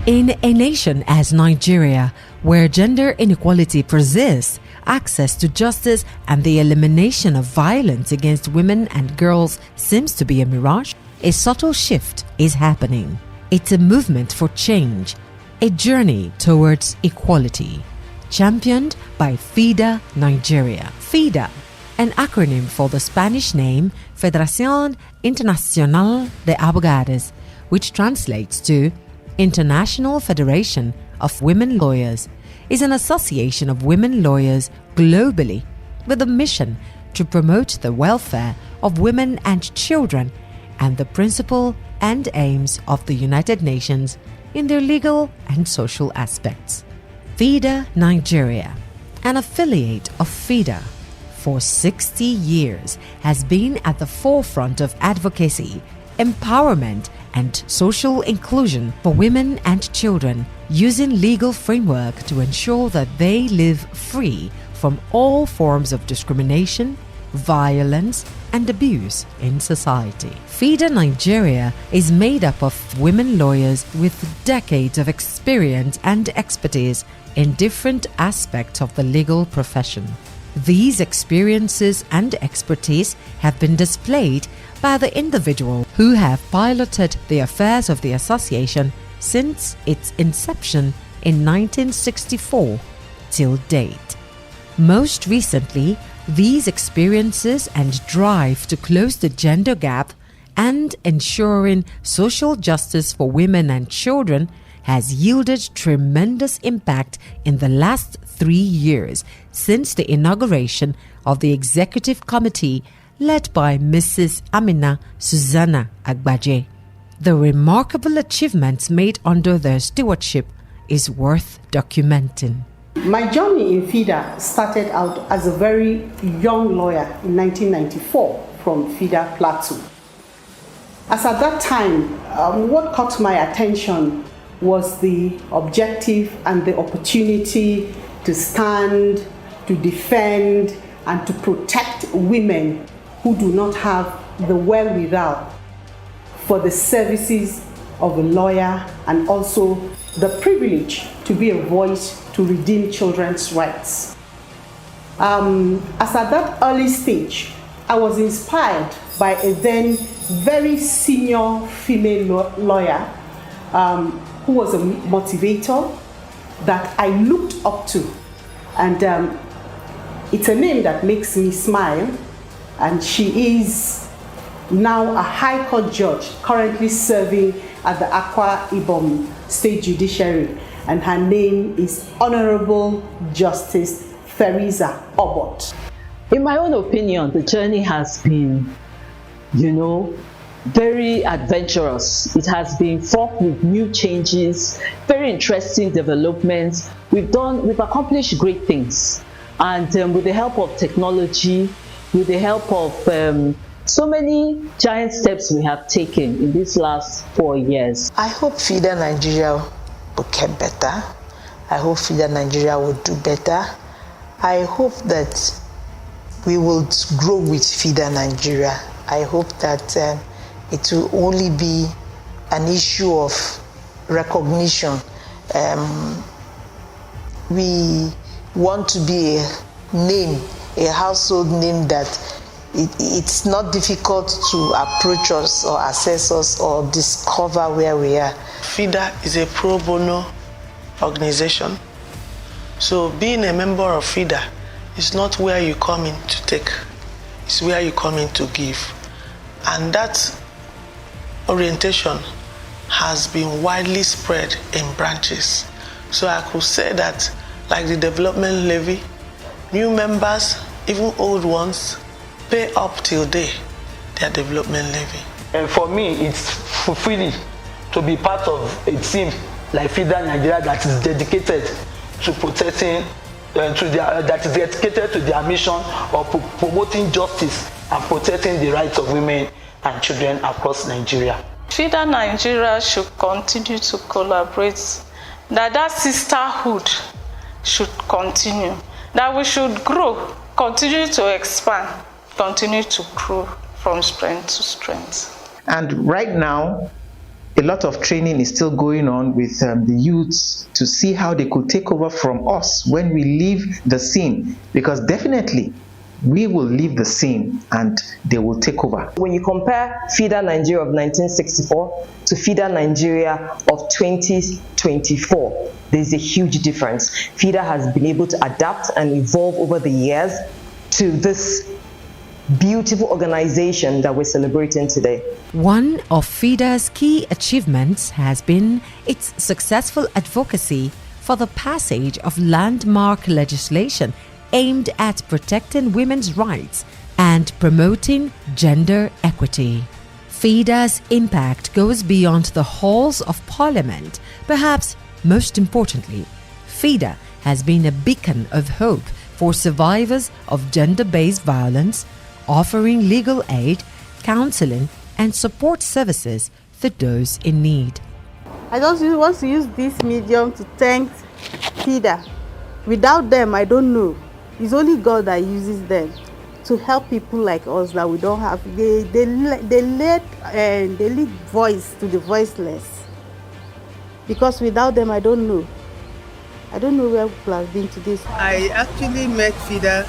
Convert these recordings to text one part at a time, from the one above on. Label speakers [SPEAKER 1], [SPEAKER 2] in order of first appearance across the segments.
[SPEAKER 1] In a nation as Nigeria, where gender inequality persists, access to justice and the elimination of violence against women and girls seems to be a mirage, a subtle shift is happening. It's a movement for change, a journey towards equality, championed by FIDA Nigeria. FIDA, an acronym for the Spanish name Federación Internacional de Abogados, which translates to International Federation of Women Lawyers, is an association of women lawyers globally with a mission to promote the welfare of women and children and the principle and aims of the United Nations in their legal and social aspects. FIDA Nigeria, an affiliate of FIDA, for 60 years has been at the forefront of advocacy, empowerment, and social inclusion for women and children, using legal framework to ensure that they live free from all forms of discrimination, violence, and abuse in society. FIDA Nigeria is made up of women lawyers with decades of experience and expertise in different aspects of the legal profession. These experiences and expertise have been displayed by the individuals who have piloted the affairs of the association since its inception in 1964 till date. Most recently, these experiences and drive to close the gender gap and ensuring social justice for women and children has yielded tremendous impact in the last 3 years since the inauguration of the Executive Committee led by Mrs. Amina Susanna Agbaje. The remarkable achievements made under their stewardship is worth documenting.
[SPEAKER 2] My journey in FIDA started out as a very young lawyer in 1994 from FIDA Plateau. As at that time, what caught my attention was the objective and the opportunity to stand, to defend, and to protect women who do not have the wherewithal for the services of a lawyer, and also the privilege to be a voice to redeem children's rights. As at that early stage, I was inspired by a then very senior female lawyer who was a motivator that I looked up to. And it's a name that makes me smile. And she is now a High Court judge currently serving at the Akwa Ibom State Judiciary. And her name is Honorable Justice Theresa Obot.
[SPEAKER 3] In my own opinion, the journey has been, very adventurous. It has been fraught with new changes, very interesting developments. We've accomplished great things. And with the help of technology, with the help of so many giant steps we have taken in these last 4 years.
[SPEAKER 4] I hope FIDA Nigeria will get better. I hope FIDA Nigeria will do better. I hope that we will grow with FIDA Nigeria. I hope that it will only be an issue of recognition. We want to be a household name that it's not difficult to approach us or assess us or discover where we are.
[SPEAKER 5] FIDA is a pro bono organization. So being a member of FIDA is not where you come in to take, it's where you come in to give. And that orientation has been widely spread in branches. So I could say that, like the development levy, new members, even old ones, pay up till day their development levy.
[SPEAKER 6] And for me, it's fulfilling to be part of a team like FIDA Nigeria that is dedicated to protecting, that is dedicated to their mission of promoting justice and protecting the rights of women and children across Nigeria.
[SPEAKER 7] FIDA Nigeria should continue to collaborate, that sisterhood should continue, that we should grow, continue to expand, continue to grow from strength to strength.
[SPEAKER 8] And right now, A lot of training is still going on with the youths to see how they could take over from us when we leave the scene, because definitely we will leave the scene and they will take over.
[SPEAKER 9] When you compare FIDA Nigeria of 1964 to FIDA Nigeria of 2024, there's a huge difference. FIDA has been able to adapt and evolve over the years to this beautiful organization that we're celebrating today.
[SPEAKER 1] One of FIDA's key achievements has been its successful advocacy for the passage of landmark legislation aimed at protecting women's rights and promoting gender equity. FIDA's impact goes beyond the halls of Parliament. Perhaps most importantly, FIDA has been a beacon of hope for survivors of gender-based violence, offering legal aid, counseling, and support services for those in need.
[SPEAKER 2] I just want to use this medium to thank FIDA. Without them, I don't know. It's only God that uses them to help people like us that we don't have. They lead voice to the voiceless. Because without them, I don't know. I don't know where people have been to this.
[SPEAKER 5] I actually met FIDA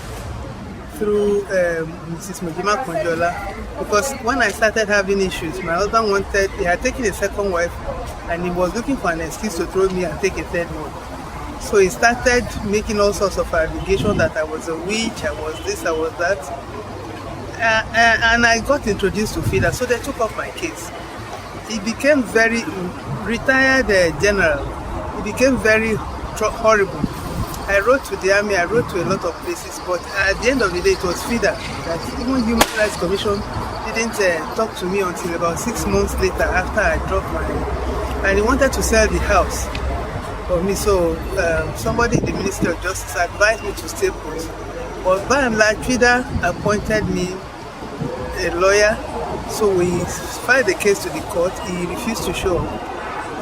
[SPEAKER 5] through Mrs. Mojima Konjola, because when I started having issues, my husband he had taken a second wife and he was looking for an excuse to throw me and take a third one. So he started making all sorts of allegations that I was a witch, I was this, I was that. And I got introduced to FIDA, so they took off my case. He became very retired general. He became very horrible. I wrote to the army, I wrote to a lot of places, but at the end of the day, it was FIDA that even Human Rights Commission didn't talk to me until about 6 months later after I dropped and he wanted to sell the house for me. So somebody in the Ministry of Justice advised me to stay put. But by and large, FIDA appointed me a lawyer, so we filed the case to the court. He refused to show up.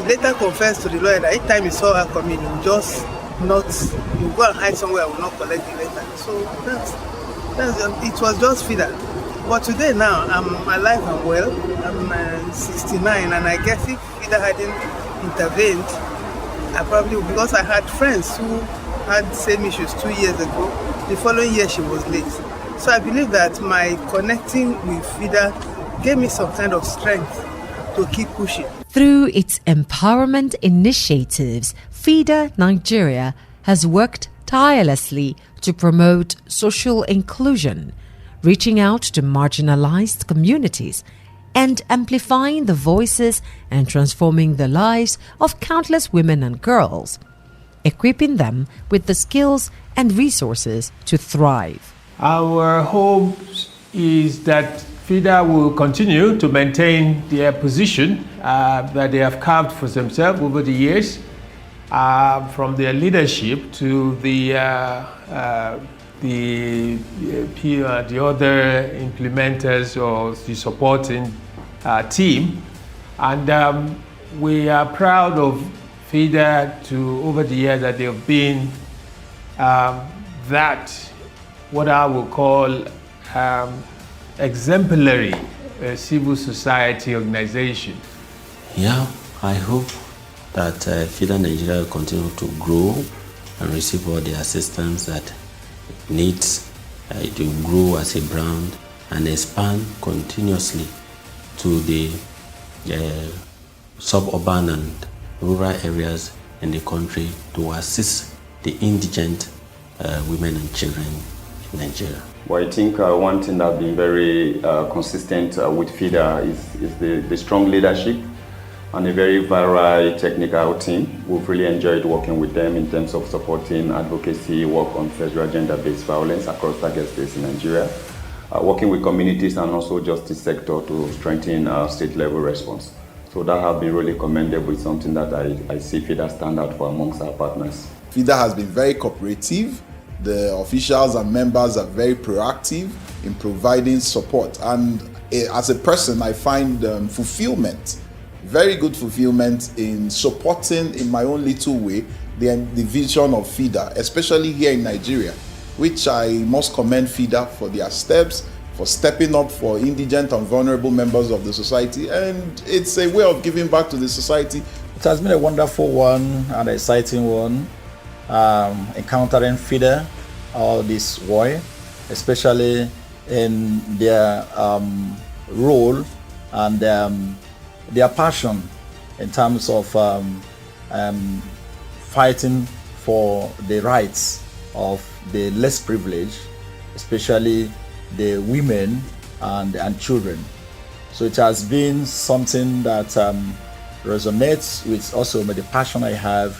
[SPEAKER 5] He later confessed to the lawyer that each time he saw her coming, he would just you go and hide somewhere, I will not collect the letter. So it was just FIDA. But today now, I'm alive and well. I'm 69, and I guess if FIDA hadn't intervened, I probably would, because I had friends who had the same issues 2 years ago. The following year, she was late. So I believe that my connecting with FIDA gave me some kind of strength to keep pushing.
[SPEAKER 1] Through its empowerment initiatives, FIDA Nigeria has worked tirelessly to promote social inclusion, reaching out to marginalized communities and amplifying the voices and transforming the lives of countless women and girls, equipping them with the skills and resources to thrive.
[SPEAKER 10] Our hope is that FIDA will continue to maintain their position that they have carved for themselves over the years, from their leadership to the other implementers or the supporting team. And we are proud of FIDA over the years that they have been what I will call exemplary civil society organization.
[SPEAKER 11] Yeah, I hope that FIDA Nigeria will continue to grow and receive all the assistance that it needs to grow as a brand and expand continuously to the suburban and rural areas in the country to assist the indigent women and children in Nigeria.
[SPEAKER 12] Well, I think one thing that's been very consistent with FIDA is the strong leadership and a very varied technical team. We've really enjoyed working with them in terms of supporting advocacy work on federal gender-based violence across target states in Nigeria, working with communities and also justice sector to strengthen state-level response. So that has been really commendable. It's something that I see FIDA stand out for amongst our partners.
[SPEAKER 13] FIDA has been very cooperative. The officials and members are very proactive in providing support. And as a person, I find fulfillment, very good fulfillment in supporting in my own little way the vision of FIDA, especially here in Nigeria, which I must commend FIDA for their steps, for stepping up for indigent and vulnerable members of the society, and it's a way of giving back to the society.
[SPEAKER 14] It has been a wonderful one and exciting one, encountering FIDA all this way, especially in their role and their passion in terms of fighting for the rights of the less privileged, especially the women and children. So it has been something that resonates with also with the passion I have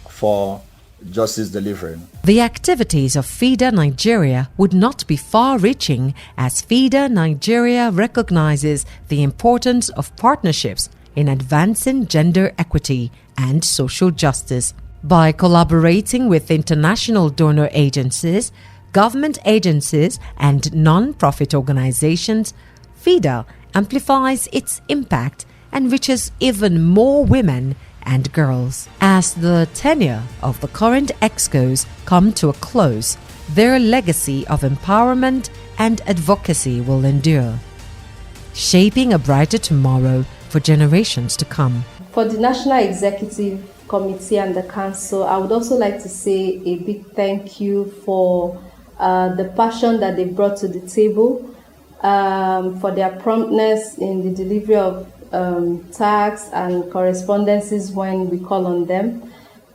[SPEAKER 14] for justice delivery.
[SPEAKER 1] The activities of FIDA Nigeria would not be far-reaching, as FIDA Nigeria recognizes the importance of partnerships in advancing gender equity and social justice. By collaborating with international donor agencies, government agencies, and non-profit organizations, FIDA amplifies its impact and reaches even more women and girls. As the tenure of the current EXCOs come to a close, their legacy of empowerment and advocacy will endure, shaping a brighter tomorrow for generations to come.
[SPEAKER 15] For the National Executive Committee and the Council, I would also like to say a big thank you for the passion that they brought to the table, for their promptness in the delivery of tags and correspondences when we call on them,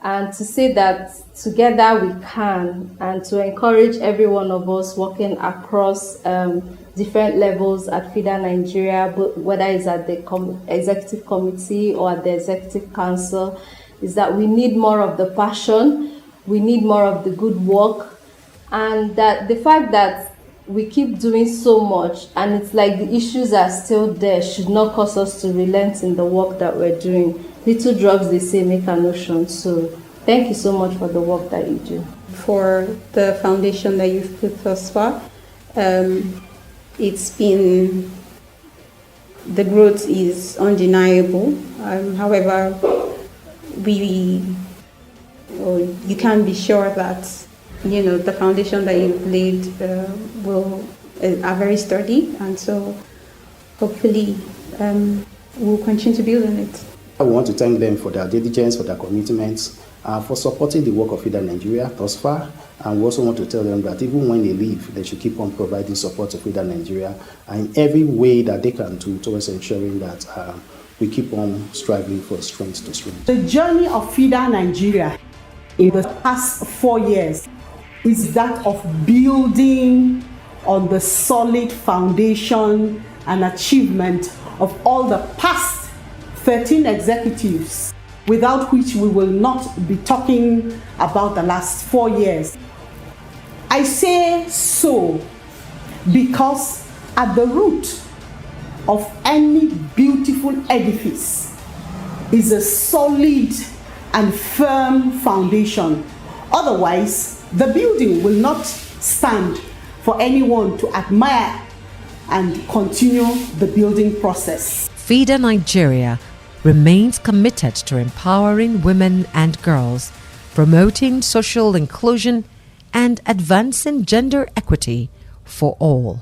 [SPEAKER 15] and to say that together we can, and to encourage every one of us working across different levels at FIDA Nigeria, whether it's at the Executive Committee or at the Executive Council, is that we need more of the passion, we need more of the good work, and that the fact that we keep doing so much and it's like the issues are still there should not cause us to relent in the work that we're doing. Little drops, they say, make an ocean. So thank you so much for the work that you do.
[SPEAKER 16] For the foundation that you've put thus far, it's been, the growth is undeniable. However, you can be sure that the foundation that you've laid are very sturdy, and so hopefully we'll continue to build on it.
[SPEAKER 17] I want to thank them for their diligence, for their commitments, for supporting the work of FIDA Nigeria thus far. And we also want to tell them that even when they leave, they should keep on providing support to FIDA Nigeria in every way that they can do towards ensuring that we keep on striving for strength to strength.
[SPEAKER 2] The journey of FIDA Nigeria in the past 4 years is that of building on the solid foundation and achievement of all the past 13 executives, without which we will not be talking about the last 4 years. I say so because at the root of any beautiful edifice is a solid and firm foundation. Otherwise, the building will not stand for anyone to admire and continue the building process.
[SPEAKER 1] FIDA Nigeria remains committed to empowering women and girls, promoting social inclusion, and advancing gender equity for all.